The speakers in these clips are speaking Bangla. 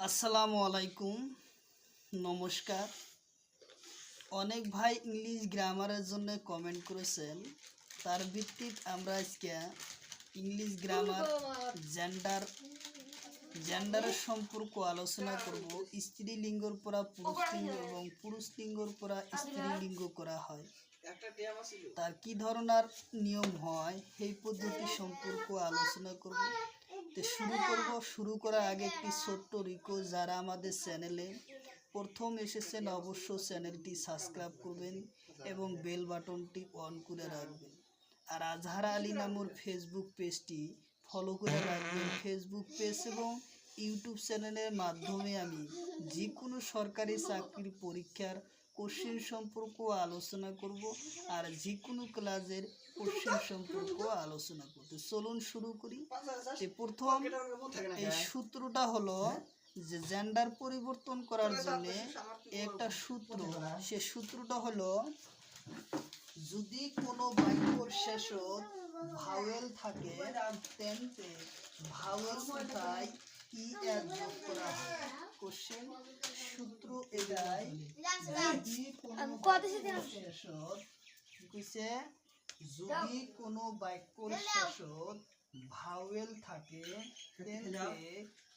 আসসালামু আলাইকুম, নমস্কার। অনেক ভাই ইংলিশ গ্রামারের জন্য কমেন্ট করেছেন। তার ভিত্তিতে আমরা আজকে ইংলিশ গ্রামার জেন্ডারের সম্পর্ক আলোচনা করব। স্ত্রীলিঙ্গর পরা পুরুষলিঙ্গ এবং পুরুষলিঙ্গর পরা স্ত্রীলিঙ্গ করা হয়, তার কি ধরনের নিয়ম হয় সেই পদ্ধতি সম্পর্ক আলোচনা করব। তো শুরু করার আগে একটি ছোট্ট রিকোয়েস্ট, যারা আমাদের চ্যানেলে প্রথম এসেছেন অবশ্যই চ্যানেলটি সাবস্ক্রাইব করবেন এবং বেল বাটনটি অন করে রাখবেন। আর আজহার আলী নামর ফেসবুক পেজটি ফলো করে রাখবেন। ফেসবুক পেজ এবং ইউটিউব চ্যানেলের মাধ্যমে আমি যে কোনো সরকারি চাকরির পরীক্ষার কোশ্চেন সম্পর্ক আলোচনা করব, আর যে কোনো ক্লাসের কোশ্চেন সম্পর্ক আলোচনা করতে। চলুন শুরু করি। প্রথম এই সূত্রটা হলো যে জেন্ডার পরিবর্তন করার জন্য একটা সূত্র, সে সূত্রটা হলো যদি কোনো বাক্যর শেষত ভাওয়েল থাকে তেনতে ভাওয়েল কোথায় ই এর যোগ করা হয়। কোশ্চেন সূত্র এটাই, যদি কোনো বাক্যর শেষত কইছে যদি কোনো বাক্যর শেষত ভাওয়েল থাকে তেনতে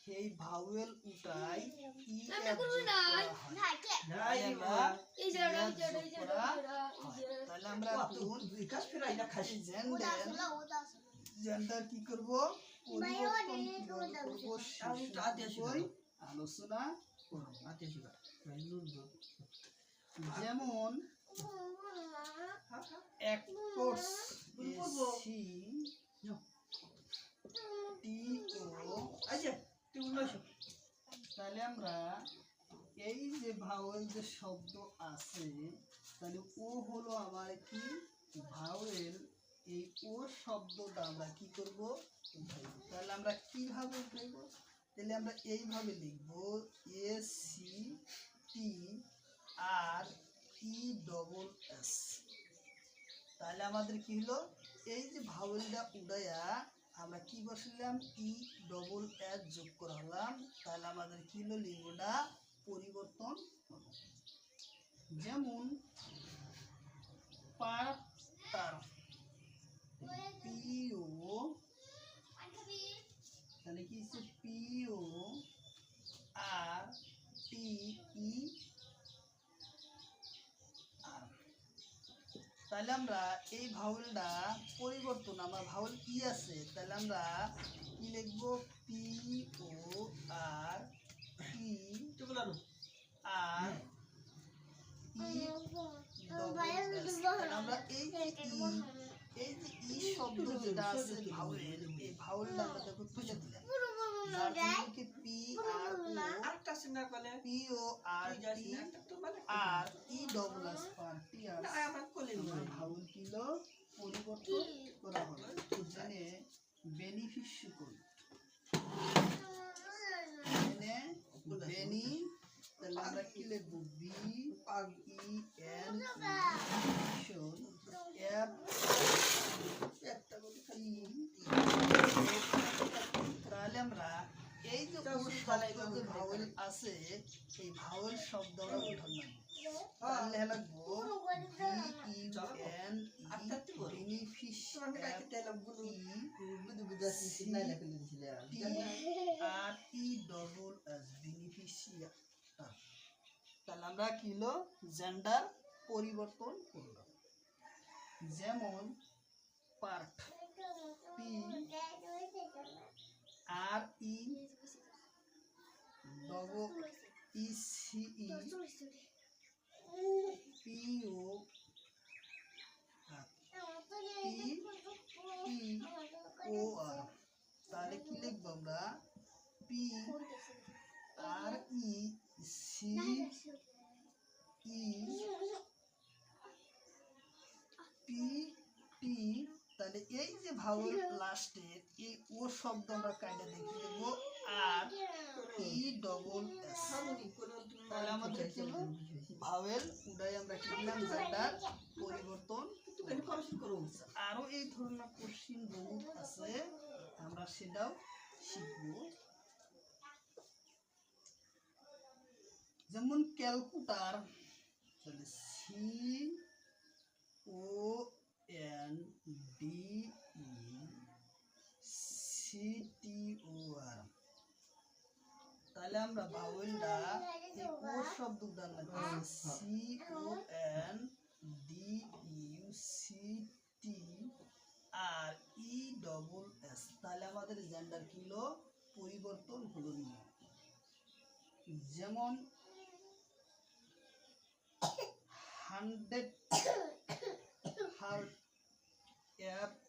সেই ভাওয়েল উঠাই ই এর যোগ করা হয়। তাহলে আমরা জেন্ডার কি করব, আলোচনা যেমন অ্যাক্টরস তাহলে আমরা এই যে ভাওয়েল যে শব্দ আছে, তাহলে ও হলো আমার কি ভাওয়েল। এই ও শব্দটা আমরা কি করব, উঠাইব। তাহলে আমরা কিভাবে উঠাইব, তাহলে আমরা এইভাবে লিখব ACTREES। তাহলে আমাদের কি হলো, এই যে ভাওয়েলটা উড়াইয়া আমরা কি বসালাম, ESS যোগ করা হলাম। তাহলে আমাদের কি হলো, লিঙ্গটা পরিবর্তন হলো। যেমন পার্টার PO, তাহলে কি হচ্ছে PORTER। তাহলে আমরা এই ভাওয়েলটা পরিবর্তন, আমরা ভাওয়েল ই আছে, তাহলে আমরা কি লিখবো, PORER। আমরা এই যে ই শব্দ যেটা আছে ভাওয়েল, এই ভাওয়েলটা আমরা দেখো তুলে দিলাম, যার জন্য কি ভাওয়েল কিলো পরিবর্তন করা হবে। জেনে বেনিফিশিয়ারি করি বেনি, তাহলে আমরা কি লিখবো, তাহলে আমরা এই যে ভাওয়েল আছে এই ভাওয়েল শব্দ আমরা উঠালাম। তাহলে লাগবো বেনিফিশিয়ারি। তাহলে আমরা কি হলো, জেন্ডার পরিবর্তন করলাম। যেমন পার্ট PRECPOR। তাহলে কি লিখবো আমরা, PRECPT। তাহলে এই যে ভাওয়েল লাস্টে এই ও শব্দ আমরা কাইটা দেখে লিখবো RESS। তাহলে আমাদের কি হলো, ভাওয়েল উড়াই আমরা কি দিলাম, জেন্ডার পরিবর্তন। আরো এই ধরনের কোশ্চেন বহুত আছে, আমরা সেটাও শিখবো। যেমন ক্যালকুটার, তাহলে CONDECTOR। তাহলে আমরা ভাওয়েলটা এই ও শব্দ উদাহরণ লাগতেছে CONDUCTRESS। তাহলে আমাদের জেন্ডার কি হলো, পরিবর্তন হলো না। যেমন 100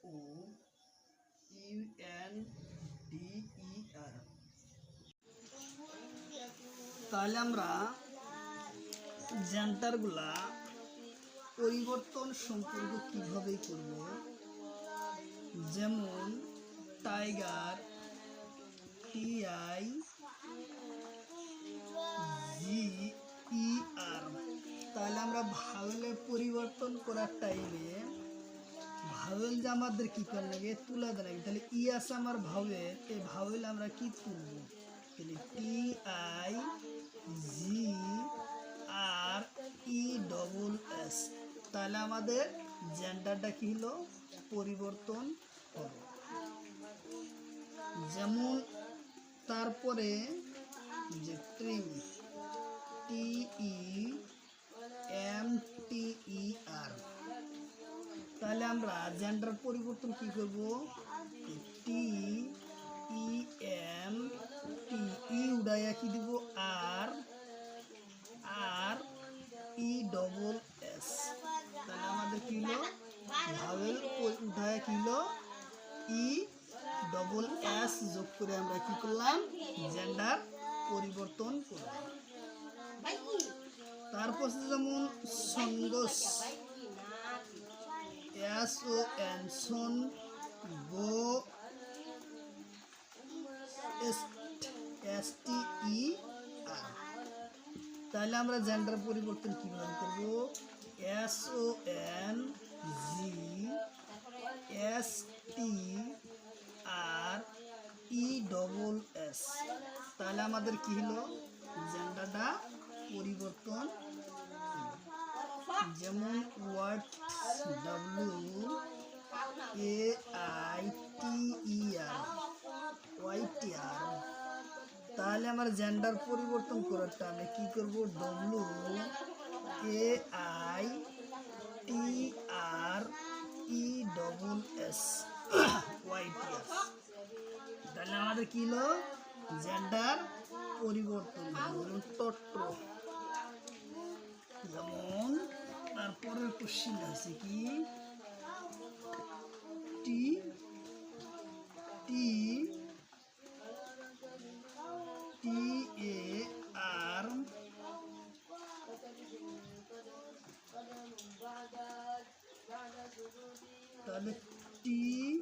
FOUNDER। তাহলে আমরা জেন্ডারগুলা পরিবর্তন সম্পর্ক কিভাবে করব, যেমন টাইগার TIGER। তাহলে আমরা ভাওয়েলের পরিবর্তন করার টাইমে ভাওয়েল যে আমাদের কি করে লাগে, তুলা দেয় লাগে। তাহলে ই আছে আমার ভাওয়েল, এই ভাওয়েল আমরা কি তুলব, তাহলে TIGERESS। তাহলে আমাদের জেন্ডারটা কি হলো, পরিবর্তন হলো। যেমন তারপরে যে ট্রিম TEMTER। তাহলে আমরা জেন্ডার পরিবর্তন কি করব, TEMT উড়াইয়া কি দিব RESS। তাহলে আমাদের কি হলো, ভাওয়েল উঠায়া কি হলো ESS যোগ করে আমরা কি করলাম, জেন্ডার পরিবর্তন করলাম। তারপর যেমন সঙ্গস SON STER। তাহলে আমরা জেন্ডার পরিবর্তন কিভাবে করব, SONGSTRESS। তাহলে আমাদের কি হলো, জেন্ডারটা পরিবর্তন। যেমন WAITER। তাহলে আমার জেন্ডার পরিবর্তন করারটা আমি কি করব, WAITERESS WAITER। তাহলে আমাদের কি হলো, জেন্ডার পরিবর্তন হলো। টট্র। যেমন তারপরের কোশ্চিন আছে কি, TAR। তাহলে TRATITOR।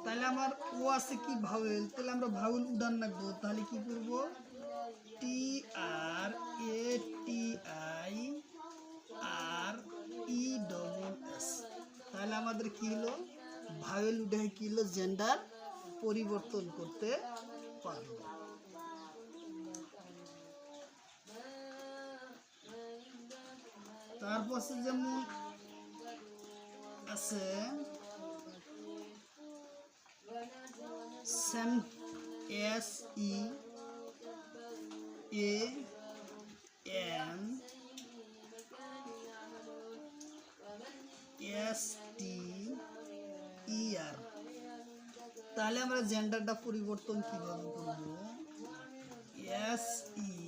তাহলে আমার ও আছে কি ভাওয়েল, তাহলে আমরা ভাওয়েল উদান রাখবো। তাহলে কি করব, TRATIRESS। তাহলে আমাদের কি হলো, ভাওয়েল উঠে কি হলো, জেন্ডার পরিবর্তন করতে পারবো। তারপর যেমন আছে SEAMSTER। তাহলে আমরা জেন্ডারটা পরিবর্তন কিভাবে করব, SEAMSTRESS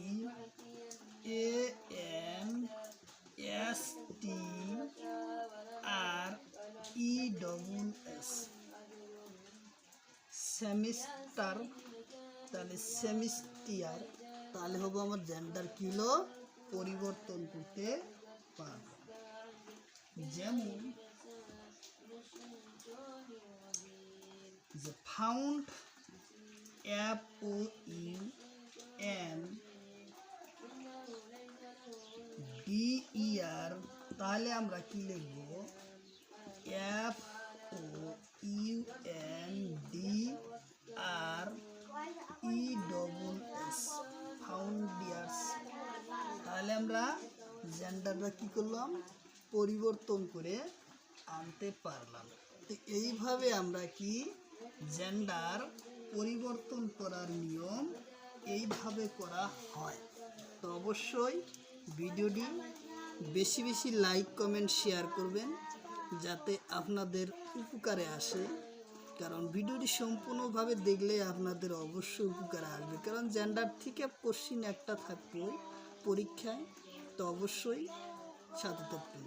সেমিস্টার। তাহলে সেমিস্টিয়ার। তাহলে হবে আমার জেন্ডার কি হলো, পরিবর্তন করতে পারব। যেমন যে ফাউন্ড FOUNDER। তাহলে আমরা কি লিখব, FOUNDERS, ফাউন্ডার্স। তাহলে আমরা জেন্ডারটা কি করলাম, পরিবর্তন করে আনতে পারলাম। তো এইভাবে আমরা কি জেন্ডার পরিবর্তন করার নিয়ম এইভাবে করা হয়। তো অবশ্যই ভিডিওটি বেশি বেশি লাইক কমেন্ট শেয়ার করবেন যাতে আপনাদের উপকারে আসে, কারণ ভিডিওটি সম্পূর্ণভাবে দেখলে আপনাদের অবশ্যই উপকারে আসবে, কারণ জেন্ডার থেকে কোশ্চিন একটা থাকবে পরীক্ষায়। তো অবশ্যই সাথে থাকবেন।